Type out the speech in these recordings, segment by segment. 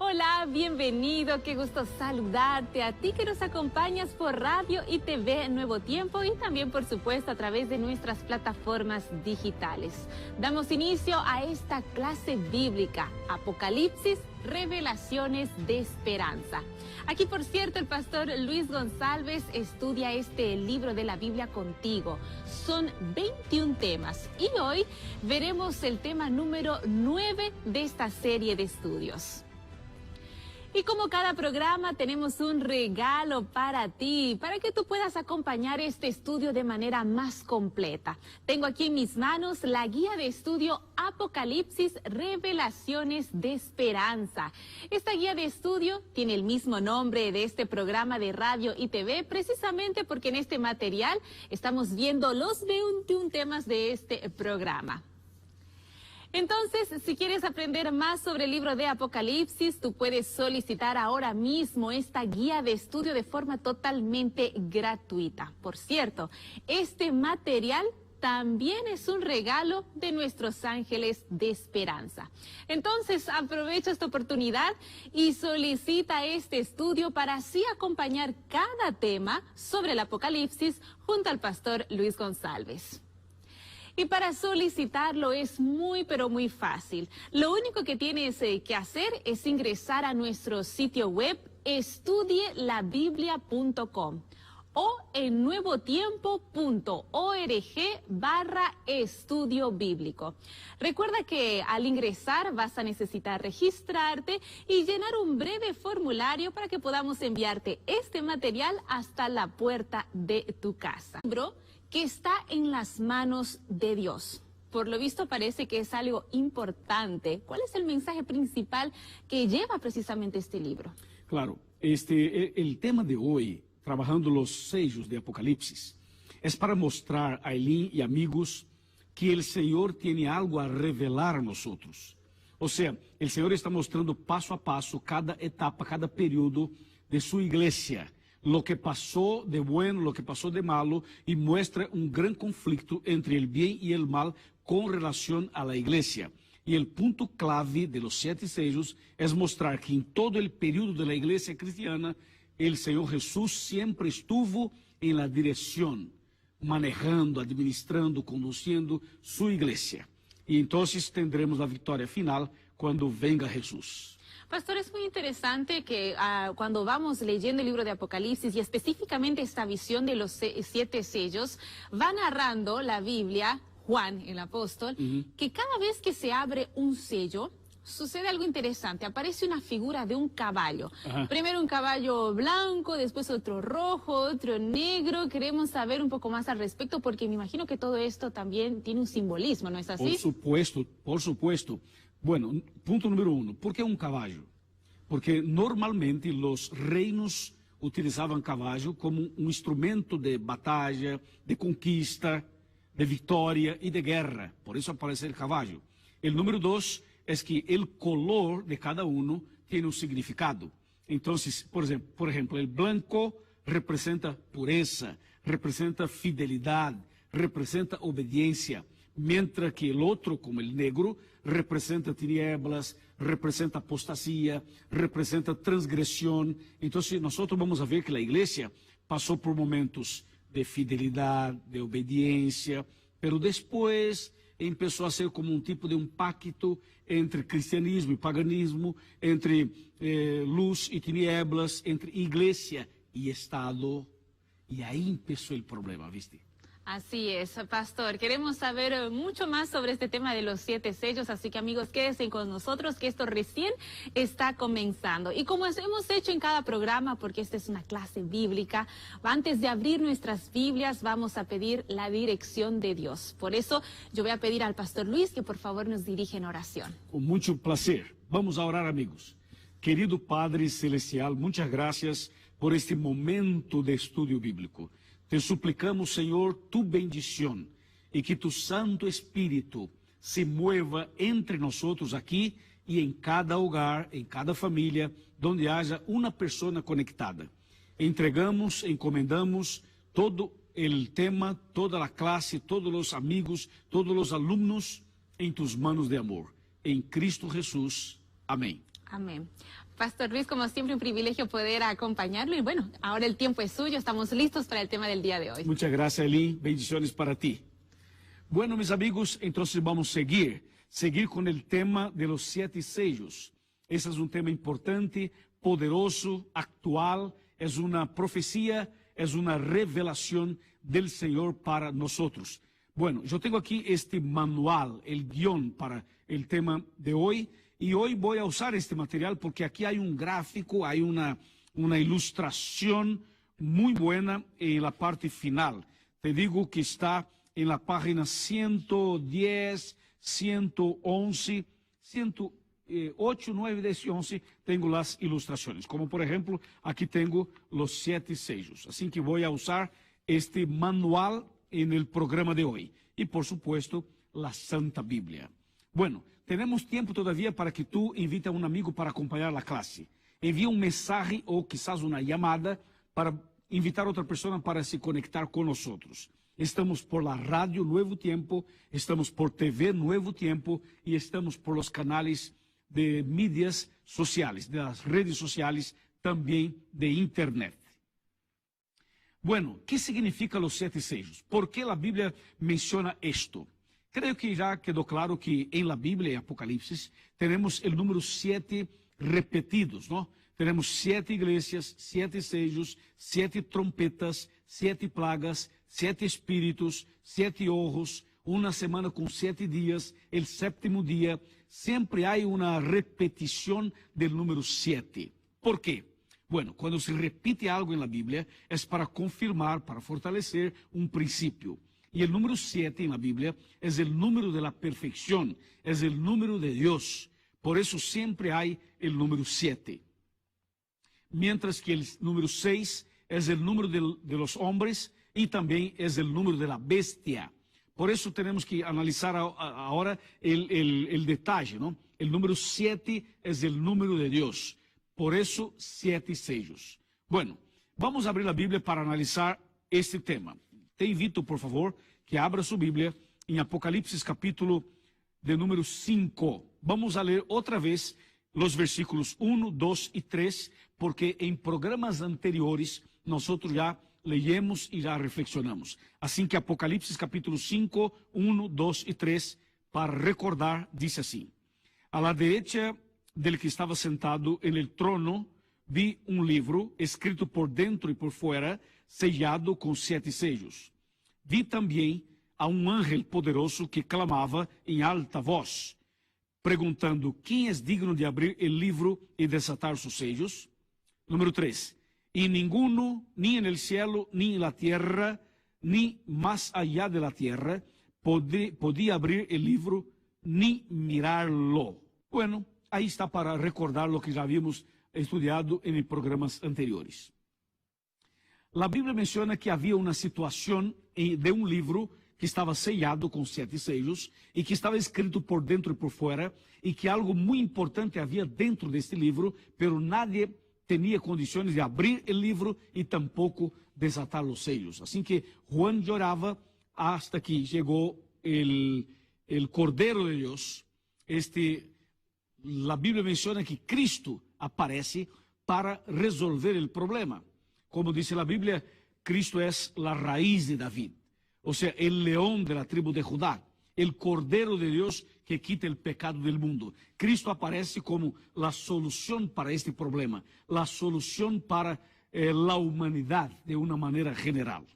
Hola, bienvenido, qué gusto saludarte a ti que nos acompañas por radio y TV Nuevo Tiempo y también por supuesto a través de nuestras plataformas digitales. Damos inicio a esta clase bíblica, Apocalipsis, Revelaciones de Esperanza. Aquí, por cierto, el pastor Luis González estudia este libro de la Biblia contigo. Son 21 temas y hoy veremos el tema número 9 de esta serie de estudios. Y como cada programa tenemos un regalo para ti, para que tú puedas acompañar este estudio de manera más completa. Tengo aquí en mis manos la guía de estudio Apocalipsis, Revelaciones de Esperanza. Esta guía de estudio tiene el mismo nombre de este programa de radio y TV, precisamente porque en este material estamos viendo los 21 temas de este programa. Entonces, si quieres aprender más sobre el libro de Apocalipsis, tú puedes solicitar ahora mismo esta guía de estudio de forma totalmente gratuita. Por cierto, este material también es un regalo de nuestros ángeles de esperanza. Entonces, aprovecha esta oportunidad y solicita este estudio para así acompañar cada tema sobre el Apocalipsis junto al pastor Luis González. Y para solicitarlo es muy, pero muy fácil. Lo único que tienes que hacer es ingresar a nuestro sitio web estudielabiblia.com o en nuevotiempo.org/estudio bíblico. Recuerda que al ingresar vas a necesitar registrarte y llenar un breve formulario para que podamos enviarte este material hasta la puerta de tu casa. Que está en las manos de Dios. Por lo visto parece que es algo importante. ¿Cuál es el mensaje principal que lleva precisamente este libro? Claro, el tema de hoy, trabajando los sellos de Apocalipsis, es para mostrar a Eileen y amigos que el Señor tiene algo a revelar a nosotros. O sea, el Señor está mostrando paso a paso cada etapa, cada periodo de su iglesia. Lo que pasó de bueno, lo que pasó de malo, y muestra un gran conflicto entre el bien y el mal con relación a la iglesia. Y el punto clave de los 7 sellos es mostrar que en todo el periodo de la iglesia cristiana, el Señor Jesús siempre estuvo en la dirección, manejando, administrando, conduciendo su iglesia. Y entonces tendremos la victoria final cuando venga Jesús. Pastor, es muy interesante que cuando vamos leyendo el libro de Apocalipsis y específicamente esta visión de los 7 sellos, va narrando la Biblia, Juan, el apóstol, que cada vez que se abre un sello, sucede algo interesante. Aparece una figura de un caballo. Primero un caballo blanco, después otro rojo, otro negro. Queremos saber un poco más al respecto porque me imagino que todo esto también tiene un simbolismo, ¿no es así? Por supuesto, por supuesto. Bueno, punto número 1, ¿por qué un caballo? Porque normalmente los reinos utilizaban caballo como un instrumento de batalla, de conquista, de victoria y de guerra. Por eso aparece el caballo. El número 2 es que el color de cada uno tiene un significado. Entonces, por ejemplo, el blanco representa pureza, representa fidelidad, representa obediencia. Mientras que el otro, como el negro, representa tinieblas, representa apostasía, representa transgresión. Entonces nosotros vamos a ver que la iglesia pasó por momentos de fidelidad, de obediencia, pero después empezó a ser como un tipo de un pacto entre cristianismo y paganismo, entre luz y tinieblas, entre iglesia y Estado. Y ahí empezó el problema, ¿viste? Así es, pastor. Queremos saber mucho más sobre este tema de los 7 sellos, así que amigos, quédense con nosotros que esto recién está comenzando. Y como hemos hecho en cada programa, porque esta es una clase bíblica, antes de abrir nuestras Biblias vamos a pedir la dirección de Dios. Por eso yo voy a pedir al pastor Luis que por favor nos dirija en oración. Con mucho placer. Vamos a orar, amigos. Querido Padre Celestial, muchas gracias por este momento de estudio bíblico. Te suplicamos, Señor, tu bendición y que tu Santo Espíritu se mueva entre nosotros aquí y en cada hogar, en cada familia, donde haya una persona conectada. Entregamos, encomendamos todo el tema, toda la clase, todos los amigos, todos los alumnos en tus manos de amor. En Cristo Jesús. Amén. Amén. Pastor Luis, como siempre, un privilegio poder acompañarlo. Y bueno, ahora el tiempo es suyo. Estamos listos para el tema del día de hoy. Muchas gracias, Eli. Bendiciones para ti. Bueno, mis amigos, entonces vamos a seguir con el tema de los 7 sellos. Ese es un tema importante, poderoso, actual, es una profecía, es una revelación del Señor para nosotros. Bueno, yo tengo aquí este manual, el guión para el tema de hoy, y hoy voy a usar este material porque aquí hay un gráfico, hay una ilustración muy buena en la parte final. Te digo que está en la página 110, 111, 108, 9, 10 y 11, tengo las ilustraciones. Como por ejemplo, aquí tengo los 7 sellos. Así que voy a usar este manual en el programa de hoy. Y por supuesto, la Santa Biblia. Bueno, tenemos tiempo todavía para que tú invites a un amigo para acompañar la clase. Envía un mensaje o quizás una llamada para invitar a otra persona para se conectar con nosotros. Estamos por la radio Nuevo Tiempo, estamos por TV Nuevo Tiempo y estamos por los canales de mídias sociales, de las redes sociales, también de Internet. Bueno, ¿qué significan los 7 sellos? ¿Por qué la Biblia menciona esto? Creo que ya quedó claro que en la Biblia, en Apocalipsis, tenemos el número 7 repetidos, ¿no? Tenemos 7 iglesias, 7 sellos, 7 trompetas, 7 plagas, 7 espíritus, 7 ojos, una semana con 7 días, el 7º día. Siempre hay una repetición del número 7. ¿Por qué? Bueno, cuando se repite algo en la Biblia es para confirmar, para fortalecer un principio. Y el número 7 en la Biblia es el número de la perfección, es el número de Dios. Por eso siempre hay el número 7. Mientras que el número 6 es el número de los hombres y también es el número de la bestia. Por eso tenemos que analizar ahora el detalle, ¿no? El número 7 es el número de Dios. Por eso 7 sellos. Bueno, vamos a abrir la Biblia para analizar este tema. Te invito, por favor, que abra su Biblia en Apocalipsis capítulo de número 5. Vamos a leer otra vez los versículos 1, 2 y 3, porque en programas anteriores nosotros ya leemos y ya reflexionamos. Así que Apocalipsis capítulo 5, 1, 2 y 3, para recordar, dice así: a la derecha del que estaba sentado en el trono, vi un libro escrito por dentro y por fuera, sellado con 7 sellos. Vi también a un ángel poderoso que clamaba en alta voz, preguntando: ¿quién es digno de abrir el libro y desatar sus sellos? Número 3. Y ninguno, ni en el cielo, ni en la tierra, ni más allá de la tierra, podía abrir el libro ni mirarlo. Bueno, ahí está para recordar lo que ya habíamos estudiado en programas anteriores. La Biblia menciona que había una situación de un libro que estaba sellado con 7 sellos y que estaba escrito por dentro y por fuera, y que algo muy importante había dentro de este libro, pero nadie tenía condiciones de abrir el libro y tampoco desatar los sellos. Así que Juan lloraba hasta que llegó el Cordero de Dios. La Biblia menciona que Cristo aparece para resolver el problema. Como dice la Biblia, Cristo es la raíz de David, o sea, el león de la tribu de Judá, el Cordero de Dios que quita el pecado del mundo. Cristo aparece como la solución para este problema, la solución para la humanidad de una manera general.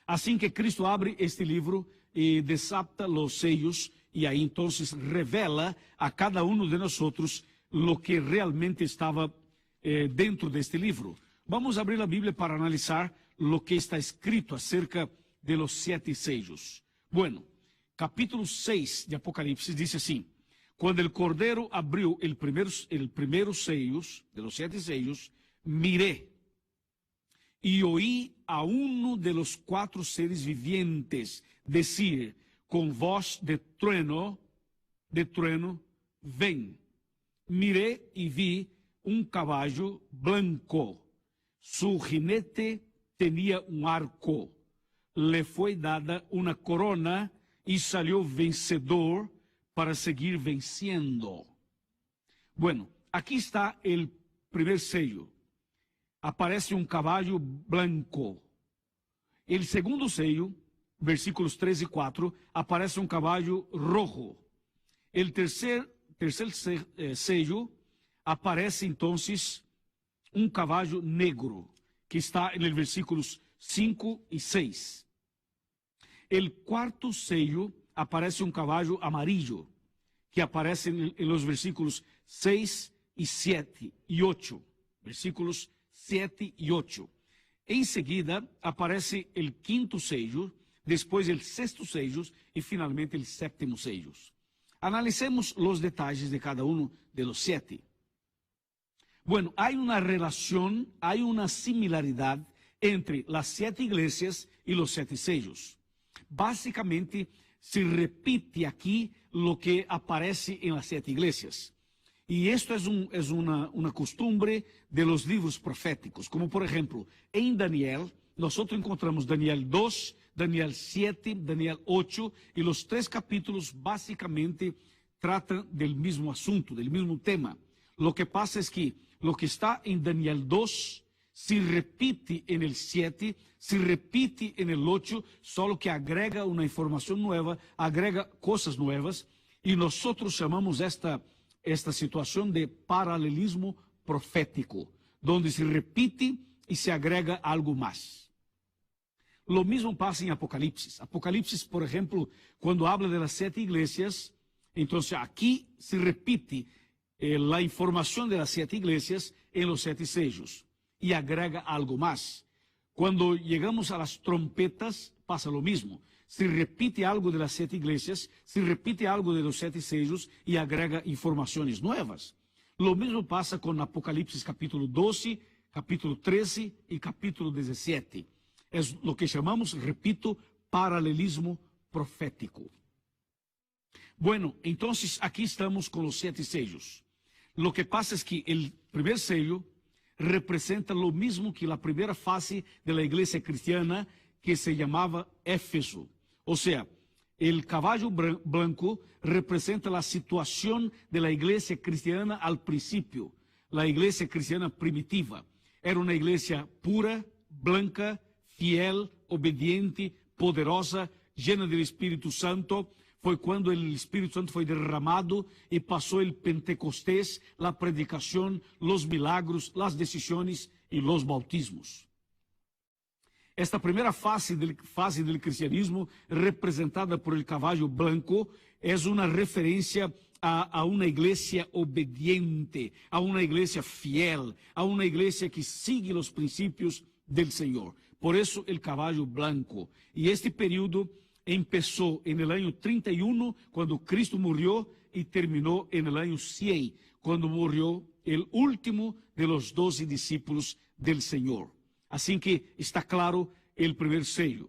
Así que Cristo abre este libro y desata los sellos, y ahí entonces revela a cada uno de nosotros lo que realmente estaba dentro de este libro. Vamos a abrir la Biblia para analizar lo que está escrito acerca de los 7 sellos. Bueno, capítulo 6 de Apocalipsis dice así: cuando el Cordero abrió el primero sellos, de los 7 sellos, miré y oí a uno de los 4 seres vivientes decir con voz de trueno, ven. Miré y vi un caballo blanco. Su jinete tenía un arco. Le fue dada una corona y salió vencedor para seguir venciendo. Bueno, aqui está o primeiro sello. Aparece um cavalo branco. O segundo sello, versículos 3 e 4, aparece um cavalo rojo. O terceiro sello, aparece então um cavalo negro, que está nos versículos 5 e 6. O quarto sello, aparece um cavalo amarillo, que aparece nos versículos 6 e 7 e 8. Versículos 7 e 8. Em seguida, aparece o quinto sello, depois o sexto sello e finalmente o sétimo sello. Analicemos os detalhes de cada um de los 7. Bueno, hay una relación, hay una similaridad entre las 7 iglesias y los 7 sellos. Básicamente, se repite aquí lo que aparece en las 7 iglesias. Y esto es una costumbre de los libros proféticos, como por ejemplo, en Daniel, nosotros encontramos Daniel 2, Daniel 7, Daniel 8, y los 3 capítulos básicamente tratan del mismo asunto, del mismo tema. Lo que pasa es que lo que está en Daniel 2 se repite en el 7, se repite en el 8, solo que agrega una información nueva, agrega cosas nuevas, y nosotros llamamos esta situación de paralelismo profético, donde se repite y se agrega algo más. Lo mismo pasa en Apocalipsis. Apocalipsis, por ejemplo, cuando habla de las 7 iglesias, entonces aquí se repite la información de las 7 iglesias en los 7 sellos y agrega algo más. Cuando llegamos a las trompetas, pasa lo mismo. Se repite algo de las 7 iglesias, se repite algo de los 7 sellos y agrega informaciones nuevas. Lo mismo pasa con Apocalipsis capítulo 12, capítulo 13 y capítulo 17. Es lo que llamamos, repito, paralelismo profético. Bueno, entonces aquí estamos con los 7 sellos. Lo que pasa es que el primer sello representa lo mismo que la primera fase de la iglesia cristiana que se llamaba Éfeso. O sea, el caballo blanco representa la situación de la iglesia cristiana al principio, la iglesia cristiana primitiva. Era una iglesia pura, blanca, fiel, obediente, poderosa, llena del Espíritu Santo. Foi quando o Espírito Santo foi derramado e passou o Pentecostés, a predicação, os milagros, as decisões e os bautismos. Esta primeira fase do cristianismo, representada por el caballo blanco, é uma referência a uma igreja obediente, a uma igreja fiel, a uma igreja que sigue os princípios do Senhor. Por isso, o caballo blanco. E este período empezó en el año 31, cuando Cristo murió, y terminó en el año 100, cuando murió el último de los 12 discípulos del Señor. Así que está claro el primer sello.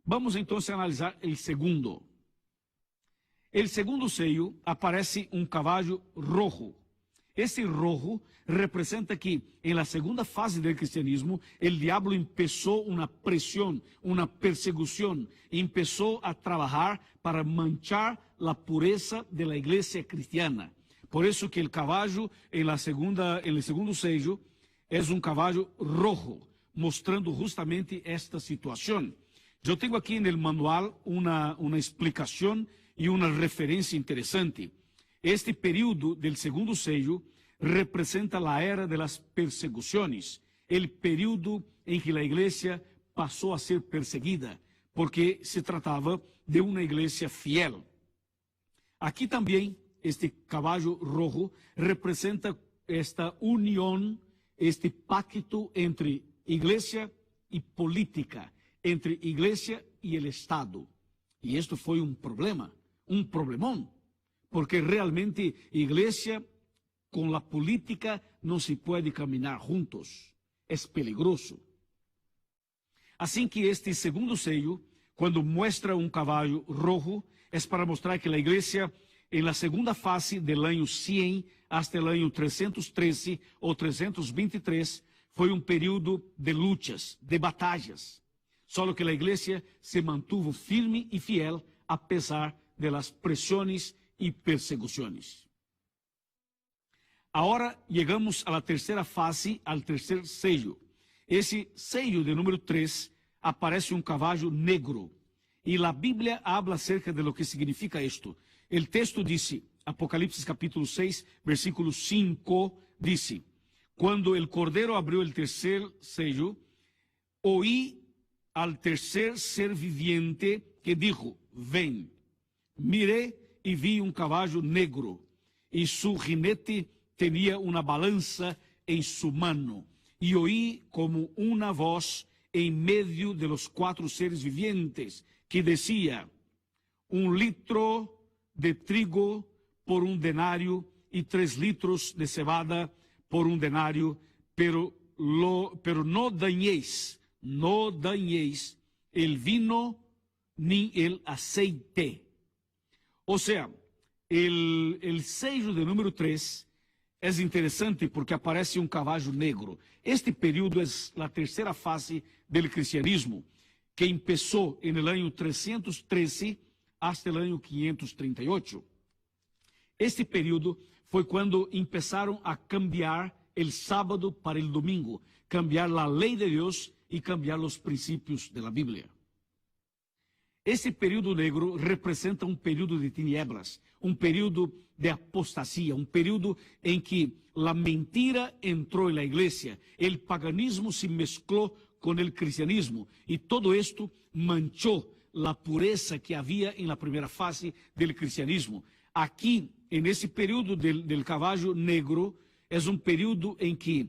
Vamos entonces a analizar el segundo. El segundo sello aparece un caballo rojo. Esse rojo representa que en la segunda fase del cristianismo el diablo empezó una presión, una persecución, empezó a trabajar para manchar la pureza de la iglesia cristiana. Por eso que el caballo en el segundo sello es un caballo rojo, mostrando justamente esta situación. Yo tengo aquí en el manual una explicación y una referencia interesante. Este período del segundo sello representa la era de las persecuciones, el período en que la iglesia pasó a ser perseguida, porque se trataba de una iglesia fiel. Aquí también este caballo rojo representa esta unión, este pacto entre iglesia y política, entre iglesia y el Estado. Y esto fue un problema, un problemón. Porque realmente iglesia con la política no se puede caminar juntos. Es peligroso. Así que este segundo sello, cuando muestra un caballo rojo, es para mostrar que la iglesia en la segunda fase del año 100 hasta el año 313 o 323 fue un periodo de luchas, de batallas. Solo que la iglesia se mantuvo firme y fiel a pesar de las presiones y persecuciones. Ahora llegamos a la tercera fase, al tercer sello. Ese sello de número 3 aparece un caballo negro. Y la Biblia habla acerca de lo que significa esto. El texto dice, Apocalipsis capítulo 6, versículo 5, dice: cuando el Cordero abrió el tercer sello, oí al tercer ser viviente que dijo: ven. Miré y vi un caballo negro, y su jinete tenía una balanza en su mano. Y oí como una voz en medio de los 4 seres vivientes que decía: 1 litro de trigo por 1 denario y 3 litros de cebada por 1 denario, pero no dañéis el vino ni el aceite. O sea, el sello de número 3 es interesante porque aparece un caballo negro. Este período es la tercera fase del cristianismo, que empezó en el año 313 hasta el año 538. Este período fue cuando empezaron a cambiar el sábado para el domingo, cambiar la ley de Dios y cambiar los principios de la Biblia. Esse período negro representa um período de tinieblas, um período de apostasía, um período em que a mentira entrou na igreja, o paganismo se mesclou com o cristianismo e todo esto manchou a pureza que havia na primeira fase do cristianismo. Aqui, nesse período del caballo negro, é um período em que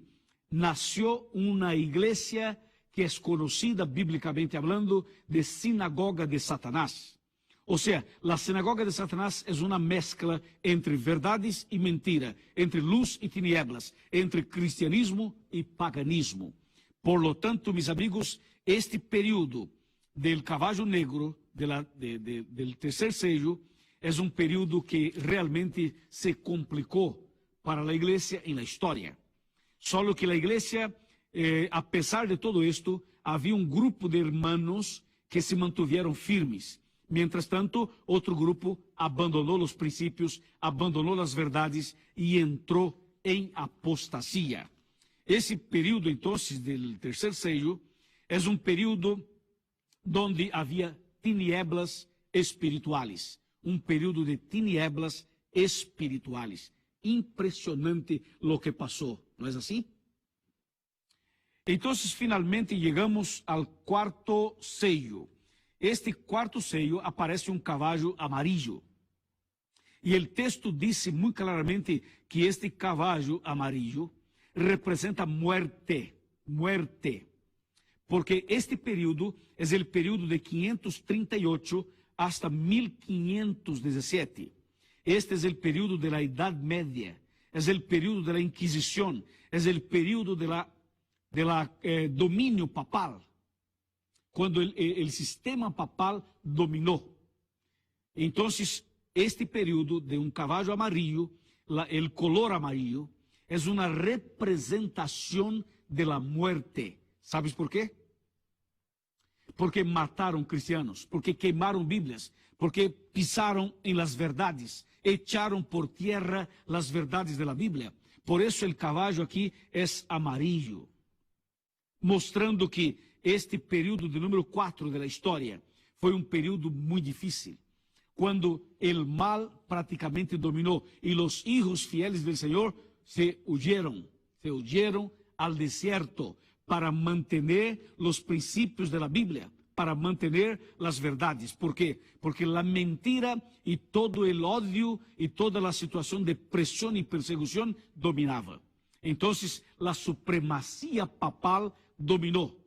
nasceu uma igreja que es conocida bíblicamente hablando de sinagoga de Satanás. O sea, la sinagoga de Satanás es una mezcla entre verdades y mentira, entre luz y tinieblas, entre cristianismo y paganismo. Por lo tanto, mis amigos, este periodo del caballo negro, del tercer sello, es un periodo que realmente se complicó para la iglesia en la historia. Solo que la iglesia, a pesar de todo esto, havia um grupo de hermanos que se mantuvieron firmes. Mientras tanto, outro grupo abandonou os princípios, abandonou as verdades e entrou em apostasia. Esse período, então, do terceiro sello, é um período onde havia tinieblas espirituais. Um período de tinieblas espirituais. Impressionante lo que passou, não é assim? Então, finalmente, chegamos ao quarto sello. Este quarto sello aparece um caballo amarillo. E o texto diz muito claramente que este caballo amarillo representa muerte, muerte. Porque este período é o período de 538 hasta 1517. Este é o período da Idade Média, é o período da Inquisição, é o período domínio papal, quando o sistema papal dominou. Então, este período de um caballo amarillo, o color amarillo, é uma representação de la muerte. ¿Sabes por quê? Porque mataram cristianos, porque queimaram Bíblias, porque pisaram em las verdades, echaram por tierra las verdades de la Bíblia. Por isso o caballo aqui é amarillo, mostrando que este período de número 4 da história foi um período muito difícil, quando o mal praticamente dominou e os hijos fieles do Senhor se huyeron al desierto para mantener os princípios da Bíblia, para mantener as verdades. ¿Por quê? Porque a mentira e todo o ódio e toda a situação de pressão e perseguição dominava. Então, a supremacia papal dominou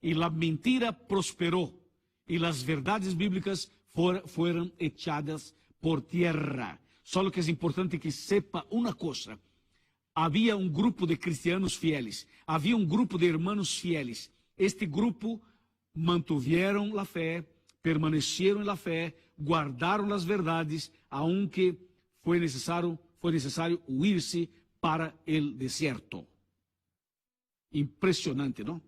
e a mentira prosperou e as verdades bíblicas foram echadas por tierra. Só que é importante que sepa uma coisa: havia um grupo de cristianos fieles, havia um grupo de hermanos fieles. Este grupo mantuvieron a fé, permaneceram na fé, guardaram as verdades, aunque foi necessário huir-se para o deserto. Impressionante, não?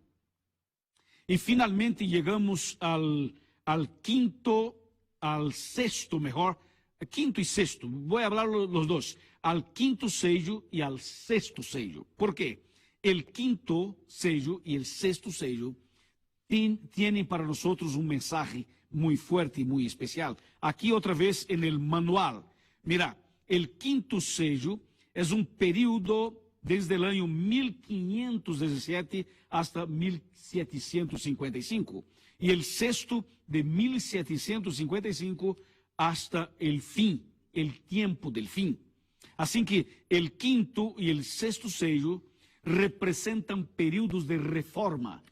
E finalmente chegamos ao quinto e sexto, vou falar os dois, al quinto sello y al sexto sello. ¿Por qué? El quinto sello y el sexto sello tienen para nosotros un mensaje muy fuerte y muy especial. Aquí otra vez en el manual. Mira, el quinto sello es un periodo desde el año 1517 hasta 1755. Y el sexto de 1755 hasta el fin, el tiempo del fin. Así que el quinto y el sexto sello representan periodos de reforma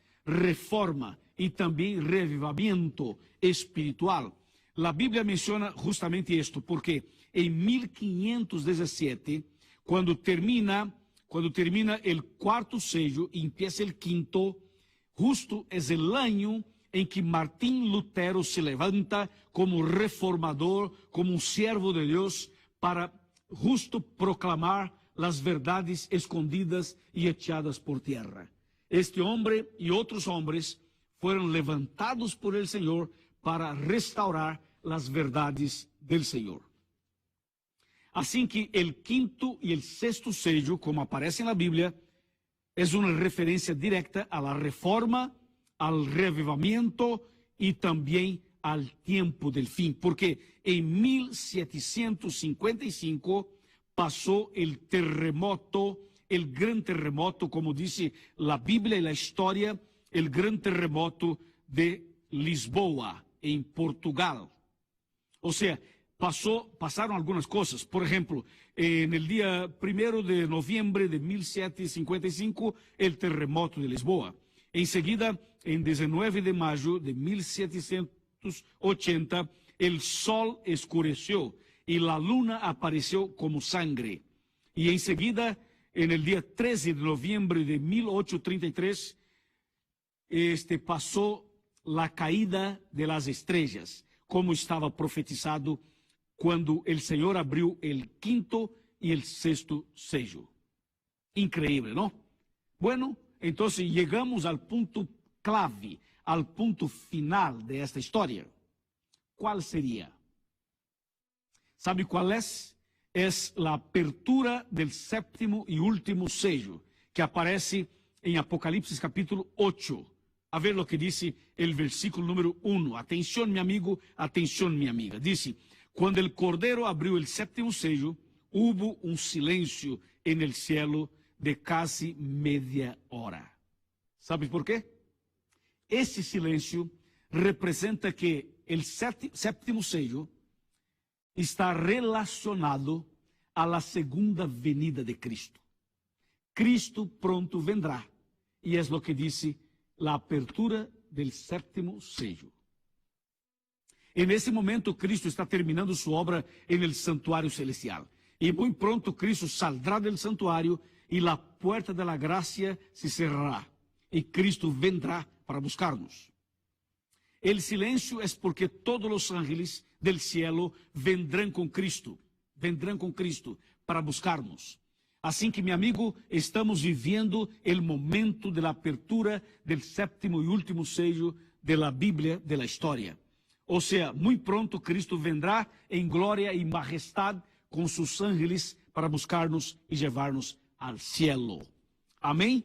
y también revivimiento espiritual. La Biblia menciona justamente esto, porque en 1517, cuando termina el cuarto sello y empieza el quinto, justo es el año en que Martín Lutero se levanta como reformador, como un siervo de Dios, para justo proclamar las verdades escondidas y echadas por tierra. Este hombre y otros hombres fueron levantados por el Señor para restaurar las verdades del Señor. Así que el quinto y el sexto sello, como aparece en la Biblia, es una referencia directa a la reforma, al revivimiento y también al tiempo del fin. Porque en 1755 pasó el terremoto, el gran terremoto, como dice la Biblia y la historia, el gran terremoto de Lisboa, en Portugal. O sea, pasaron algunas cosas. Por ejemplo, en el día 1 de noviembre de 1755, el terremoto de Lisboa. Enseguida, en 19 de mayo de 1780, el sol oscureció y la luna apareció como sangre. Y enseguida, en el día 13 de noviembre de 1833, pasó la caída de las estrellas, como estaba profetizado cuando el Señor abrió el quinto y el sexto sello. Increíble, ¿no? Bueno, entonces llegamos al punto clave, al punto final de esta historia. ¿Cuál sería? ¿Sabe cuál es? Es la apertura del séptimo y último sello, que aparece en Apocalipsis capítulo 8. A ver lo que dice el versículo número 1. Atención, mi amigo, atención, mi amiga. Dice: cuando el Cordero abrió el séptimo sello, hubo un silencio en el cielo de casi media hora. ¿Sabe por qué? Ese silencio representa que el séptimo sello está relacionado a la segunda venida de Cristo. Cristo pronto vendrá, y es lo que dice la apertura del séptimo sello. En ese momento, Cristo está terminando su obra en el santuario celestial. Y muy pronto Cristo saldrá del santuario y la puerta de la gracia se cerrará. Y Cristo vendrá para buscarnos. El silencio es porque todos los ángeles del cielo vendrán con Cristo para buscarnos. Así que, mi amigo, estamos viviendo el momento de la apertura del séptimo y último sello de la Biblia, de la historia. O sea, muy pronto Cristo vendrá en gloria y majestad con sus ángeles para buscarnos y llevarnos al cielo. Amén.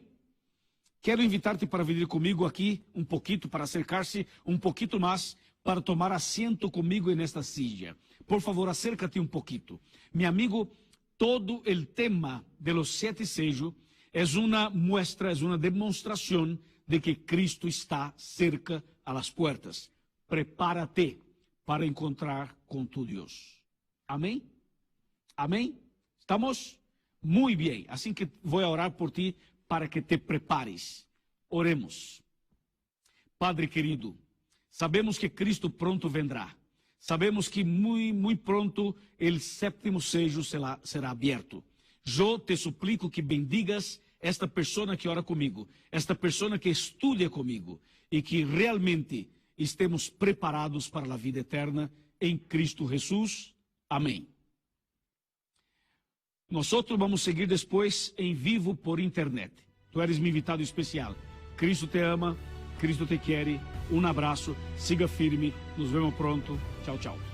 Quero invitar-te para vir comigo aqui um pouquinho, para acercar-se um pouquinho mais, para tomar assento comigo nesta silla. Por favor, acércate um pouquinho. Meu amigo, todo o tema de los 7 sellos é uma muestra, é uma demonstração de que Cristo está cerca a las puertas. Prepárate para encontrar com tu Deus. Amém? Amém? ¿Estamos? Muy bien. Así que voy a orar por ti para que te prepares. Oremos. Padre querido, sabemos que Cristo pronto vendrá. Sabemos que muy pronto el séptimo sello será abierto. Yo te suplico que bendigas esta persona que ora comigo, esta persona que estudia comigo, y que realmente estemos preparados para la vida eterna en Cristo Jesús. Amén. Nosotros vamos a seguir después en vivo por internet. Tú eres mi invitado especial. Cristo te ama, Cristo te quiere. Un abrazo, siga firme, nos vemos pronto. Chao, chao.